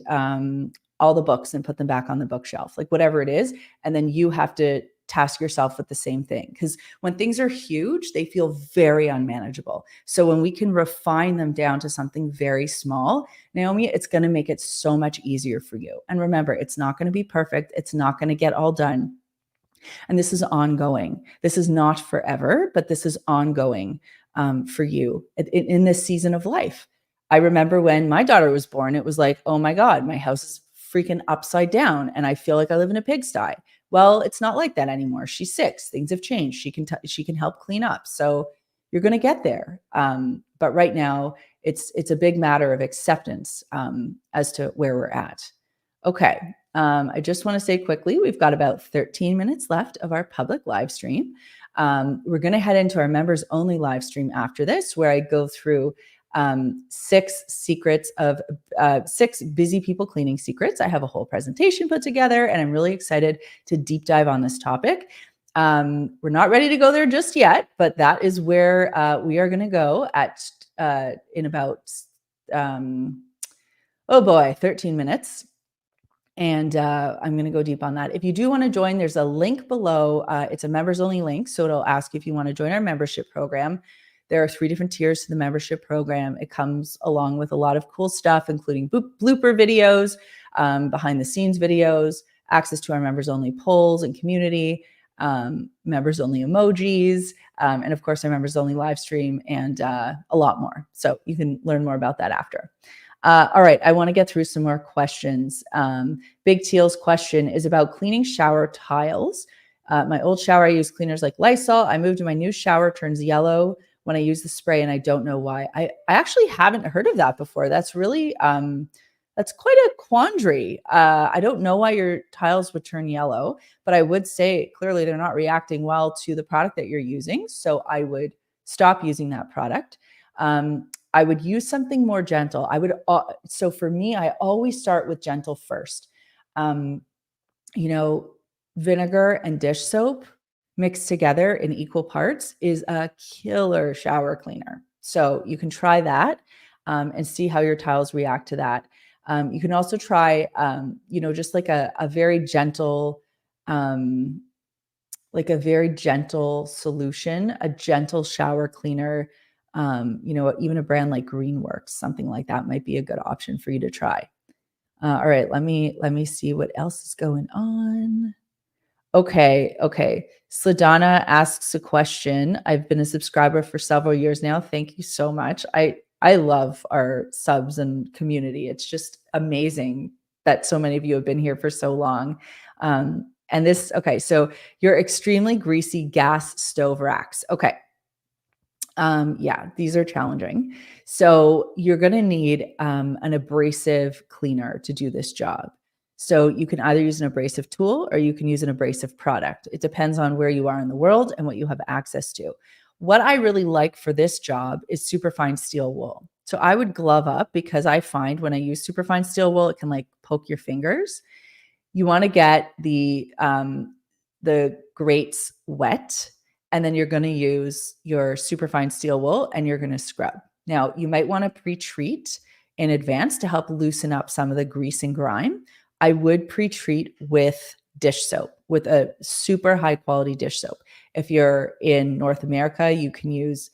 all the books and put them back on the bookshelf, like whatever it is. And then you have to task yourself with the same thing. Because when things are huge, they feel very unmanageable. So when we can refine them down to something very small, Naomi, it's going to make it so much easier for you. And remember, it's not going to be perfect. It's not going to get all done. And this is ongoing. This is not forever, but this is ongoing for you in this season of life. I remember when my daughter was born, it was like, oh my God, my house is freaking upside down and I feel like I live in a pigsty. Well, it's not like that anymore. She's 6. Things have changed. She can help clean up. So you're going to get there. But right now, it's a big matter of acceptance as to where we're at. Okay. I just want to say quickly, we've got about 13 minutes left of our public live stream. We're going to head into our members only live stream after this, where I go through 6 secrets of 6 busy people cleaning secrets. I have a whole presentation put together and I'm really excited to deep dive on this topic. We're not ready to go there just yet, but that is where we are going to go in about, 13 minutes. And I'm going to go deep on that. If you do want to join, there's a link below. It's a members only link. So it'll ask you if you want to join our membership program. There are 3 different tiers to the membership program. It comes along with a lot of cool stuff, including blooper videos, behind the scenes videos, access to our members only polls and community, members only emojis, and of course our members only live stream and a lot more. So you can learn more about that after. All right, I want to get through some more questions. Big Teal's question is about cleaning shower tiles. My old shower, I use cleaners like Lysol. I moved to my new shower, turns yellow when I use the spray, and I don't know why. I actually haven't heard of that before. That's really, that's quite a quandary. I don't know why your tiles would turn yellow, but I would say clearly they're not reacting well to the product that you're using. So I would stop using that product. I would use something more gentle. So for me, I always start with gentle first. Vinegar and dish soap mixed together in equal parts is a killer shower cleaner. So you can try that and see how your tiles react to that. You can also try, just like a very gentle, solution, a gentle shower cleaner. Even a brand like Greenworks, something like that might be a good option for you to try. All right, let me see what else is going on. Okay. Sladana asks a question. I've been a subscriber for several years now. Thank you so much. I love our subs and community. It's just amazing that so many of you have been here for so long. So your extremely greasy gas stove racks. Okay. These are challenging. So you're going to need an abrasive cleaner to do this job. So you can either use an abrasive tool or you can use an abrasive product. It depends on where you are in the world and what you have access to. What I really like for this job is superfine steel wool. So I would glove up because I find when I use superfine steel wool, it can like poke your fingers. You want to get the grates wet, and then you're going to use your superfine steel wool and you're going to scrub. Now, you might want to pre-treat in advance to help loosen up some of the grease and grime. I would pre-treat with dish soap, with a super high quality dish soap. If you're in North America, you can use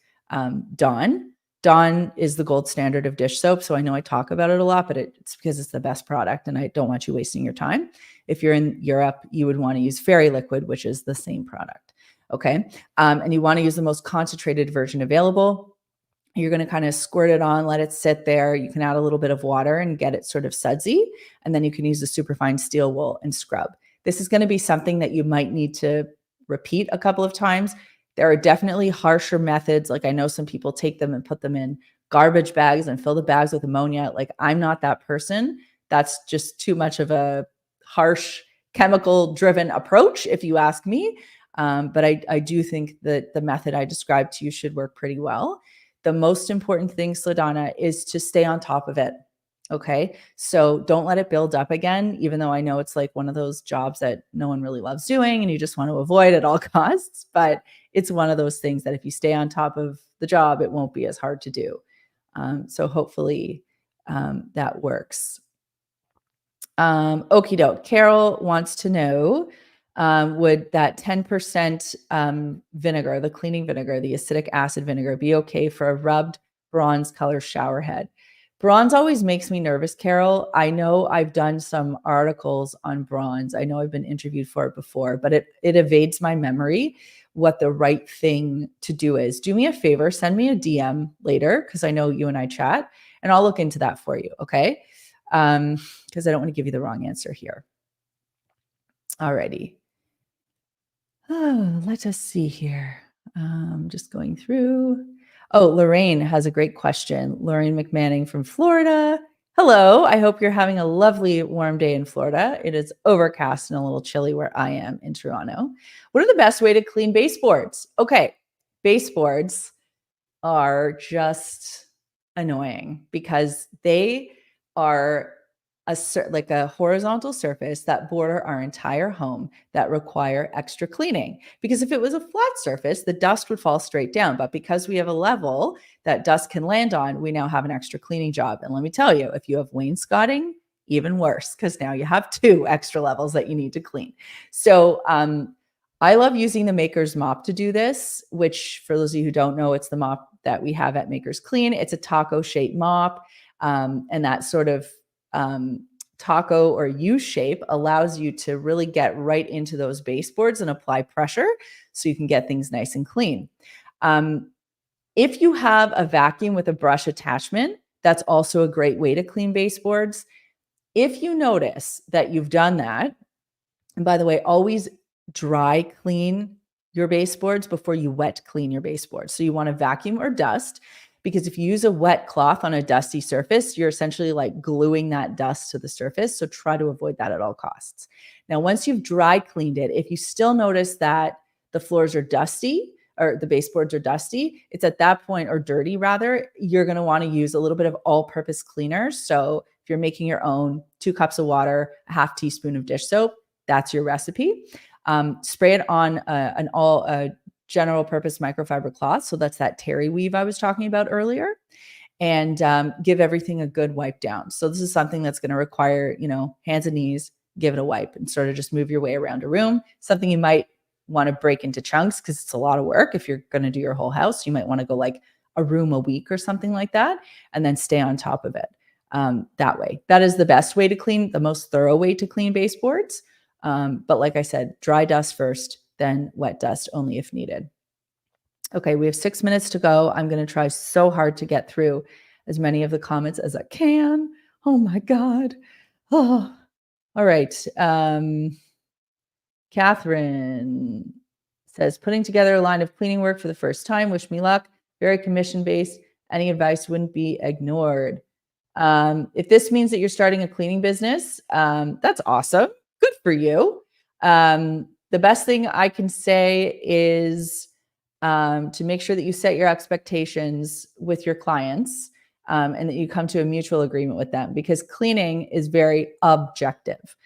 Dawn. Dawn is the gold standard of dish soap. So I know I talk about it a lot, but it's because it's the best product and I don't want you wasting your time. If you're in Europe, you would want to use Fairy Liquid, which is the same product. Okay. And you want to use the most concentrated version available. You're going to kind of squirt it on, let it sit there. You can add a little bit of water and get it sort of sudsy. And then you can use the superfine steel wool and scrub. This is going to be something that you might need to repeat a couple of times. There are definitely harsher methods. Like I know some people take them and put them in garbage bags and fill the bags with ammonia. Like I'm not that person. That's just too much of a harsh chemical driven approach, if you ask me. But I do think that the method I described to you should work pretty well. The most important thing, Sladana, is to stay on top of it. Okay. So don't let it build up again, even though I know it's like one of those jobs that no one really loves doing and you just want to avoid at all costs. But it's one of those things that if you stay on top of the job, it won't be as hard to do. So hopefully that works. Okie doke. Carol wants to know, would that 10% vinegar, the cleaning vinegar, the acidic acid vinegar, be okay for a rubbed bronze color shower head? Bronze always makes me nervous, Carol. I know I've done some articles on bronze. I know I've been interviewed for it before, but it evades my memory what the right thing to do is. Do me a favor, send me a DM later, because I know you and I chat, and I'll look into that for you, okay? Because I don't want to give you the wrong answer here. Alrighty. Oh, let us see here. Just going through. Oh, Lorraine has a great question. Lorraine McManning from Florida. Hello. I hope you're having a lovely warm day in Florida. It is overcast and a little chilly where I am in Toronto. What are the best way to clean baseboards? Okay, baseboards are just annoying because they are like a horizontal surface that border our entire home that require extra cleaning. Because if it was a flat surface, the dust would fall straight down. But because we have a level that dust can land on, we now have an extra cleaning job. And let me tell you, if you have wainscoting, even worse, because now you have 2 extra levels that you need to clean. So I love using the Maker's Mop to do this, which for those of you who don't know, it's the mop that we have at Maker's Clean. It's a taco-shaped mop, and that sort of taco or U shape allows you to really get right into those baseboards and apply pressure so you can get things nice and clean. If you have a vacuum with a brush attachment, that's also a great way to clean baseboards. If you notice that you've done that, and by the way, always dry clean your baseboards before you wet clean your baseboards. So you want to vacuum or dust, because if you use a wet cloth on a dusty surface, you're essentially like gluing that dust to the surface. So try to avoid that at all costs. Now, once you've dry cleaned it, if you still notice that the floors are dusty or the baseboards are dusty, it's at that point, or dirty rather, you're going to want to use a little bit of all-purpose cleaner. So if you're making your own, 2 cups of water, a half teaspoon of dish soap, that's your recipe. Spray it on a general purpose microfiber cloth. So that's that terry weave I was talking about earlier, and give everything a good wipe down. So this is something that's going to require, hands and knees, give it a wipe and sort of just move your way around a room. Something you might want to break into chunks because it's a lot of work. If you're going to do your whole house, you might want to go like a room a week or something like that, and then stay on top of it that way. That is the best way to clean, the most thorough way to clean baseboards. But like I said, dry dust first, then wet dust only if needed. Okay, we have 6 minutes to go. I'm going to try so hard to get through as many of the comments as I can. Oh my God. Oh, all right. Catherine says, putting together a line of cleaning work for the first time. Wish me luck. Very commission-based. Any advice wouldn't be ignored. If this means that you're starting a cleaning business, that's awesome. Good for you. The best thing I can say is to make sure that you set your expectations with your clients and that you come to a mutual agreement with them, because cleaning is very objective.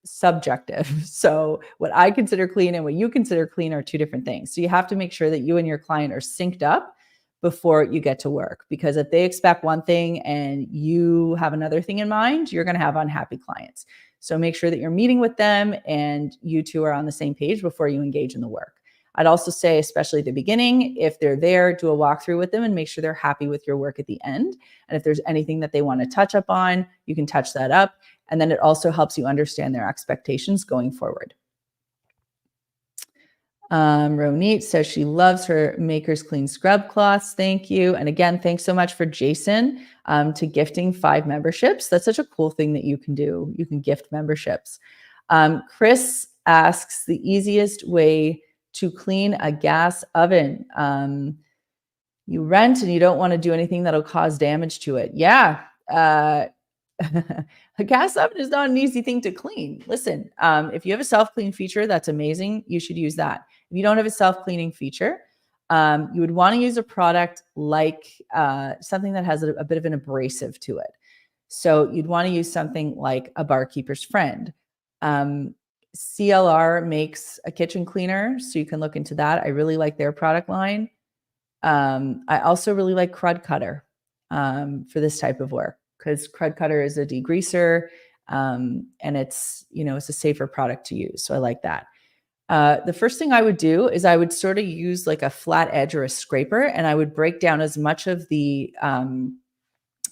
Subjective. So what I consider clean and what you consider clean are 2 different things. So you have to make sure that you and your client are synced up before you get to work, because if they expect one thing and you have another thing in mind, you're going to have unhappy clients. So make sure that you're meeting with them and you 2 are on the same page before you engage in the work. I'd also say, especially at the beginning, if they're there, do a walkthrough with them and make sure they're happy with your work at the end. And if there's anything that they want to touch up on, you can touch that up. And then it also helps you understand their expectations going forward. Ronit says she loves her Maker's Clean scrub cloths. Thank you. And again, thanks so much for Jason to gifting 5 memberships. That's such a cool thing that you can do. You can gift memberships. Chris asks the easiest way to clean a gas oven. You rent and you don't want to do anything that'll cause damage to it. Yeah. A gas oven is not an easy thing to clean. Listen, if you have a self-clean feature, that's amazing. You should use that. If you don't have a self-cleaning feature, You would want to use a product like something that has a bit of an abrasive to it. So you'd want to use something like a Barkeeper's Friend. CLR makes a kitchen cleaner, so you can look into that. I really like their product line. I also really like Crud Cutter for this type of work, because Crud Cutter is a degreaser, and it's a safer product to use. So I like that. The first thing I would do is I would sort of use like a flat edge or a scraper, and I would break down as much of the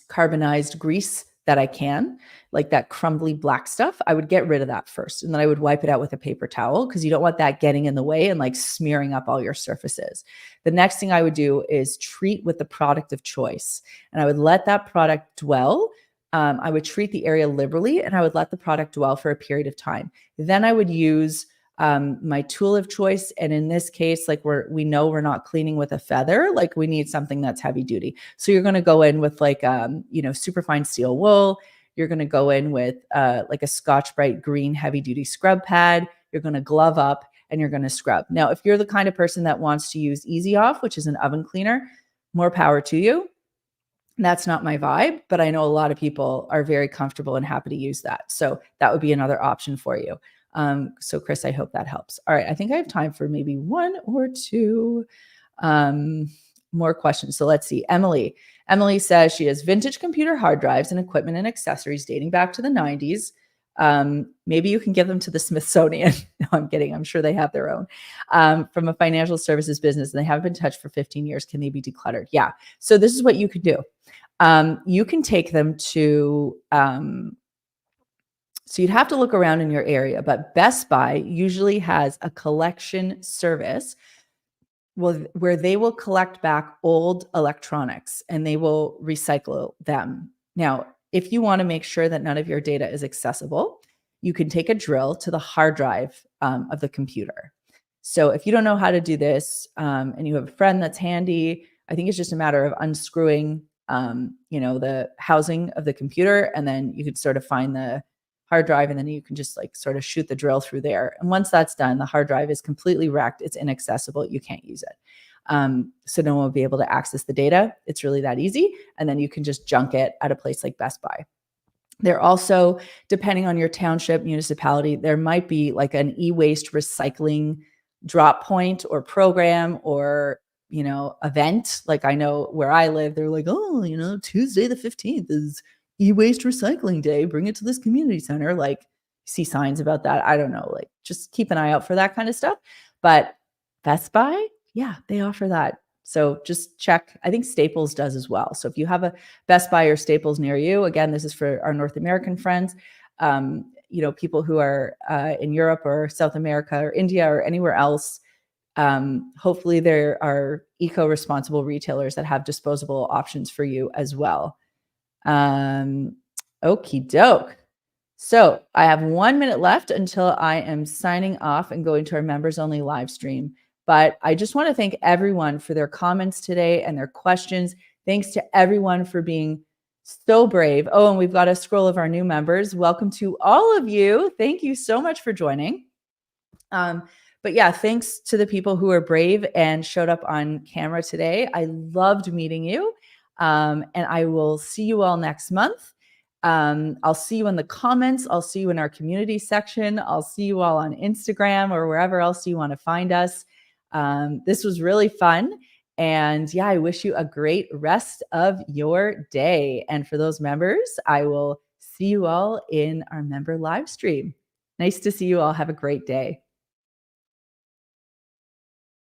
carbonized grease that I can, like that crumbly black stuff. I would get rid of that first, and then I would wipe it out with a paper towel, because you don't want that getting in the way and like smearing up all your surfaces. The next thing I would do is treat with the product of choice, and I would let that product dwell. I would treat the area liberally, and I would let the product dwell for a period of time. Then I would use my tool of choice. And in this case, like we know we're not cleaning with a feather, like we need something that's heavy duty. So you're going to go in with like, super fine steel wool. You're going to go in with like a Scotch-Brite green heavy duty scrub pad. You're going to glove up and you're going to scrub. Now, if you're the kind of person that wants to use Easy Off, which is an oven cleaner, more power to you. That's not my vibe, but I know a lot of people are very comfortable and happy to use that. So that would be another option for you. So Chris, I hope that helps. All right. I think I have time for maybe one or two more questions. So let's see. Emily says she has vintage computer hard drives and equipment and accessories dating back to the 90s. Maybe you can give them to the Smithsonian. No, I'm kidding. I'm sure they have their own, from a financial services business, and they haven't been touched for 15 years. Can they be decluttered? Yeah. So this is what you could do. You can take them to, so you'd have to look around in your area, but Best Buy usually has a collection service where they will collect back old electronics and they will recycle them. Now, if you want to make sure that none of your data is accessible, you can take a drill to the hard drive of the computer. So if you don't know how to do this, and you have a friend that's handy, I think it's just a matter of unscrewing, the housing of the computer, and then you could sort of find the hard drive, and then you can just like sort of shoot the drill through there. And once that's done, the hard drive is completely wrecked. It's inaccessible. You can't use it. So no one will be able to access the data. It's really that easy. And then you can just junk it at a place like Best Buy. There also, depending on your township, municipality, there might be like an e-waste recycling drop point or program or, event. Like I know where I live, they're like, oh, Tuesday the 15th is e-waste recycling day. Bring it to this community center. Like, see signs about that. I don't know. Like, just keep an eye out for that kind of stuff. But Best Buy, yeah, they offer that. So just check. I think Staples does as well. So if you have a Best Buy or Staples near you, again, this is for our North American friends, people who are in Europe or South America or India or anywhere else. Hopefully there are eco-responsible retailers that have disposable options for you as well. Okie doke. So I have 1 minute left until I am signing off and going to our members only live stream. But I just want to thank everyone for their comments today and their questions. Thanks to everyone for being so brave. Oh, and we've got a scroll of our new members. Welcome to all of you. Thank you so much for joining. But yeah, thanks to the people who are brave and showed up on camera today. I loved meeting you. And I will see you all next month. I'll see you in the comments. I'll see you in our community section. I'll see you all on Instagram or wherever else you want to find us. This was really fun. And yeah, I wish you a great rest of your day. And for those members, I will see you all in our member live stream. Nice to see you all. Have a great day.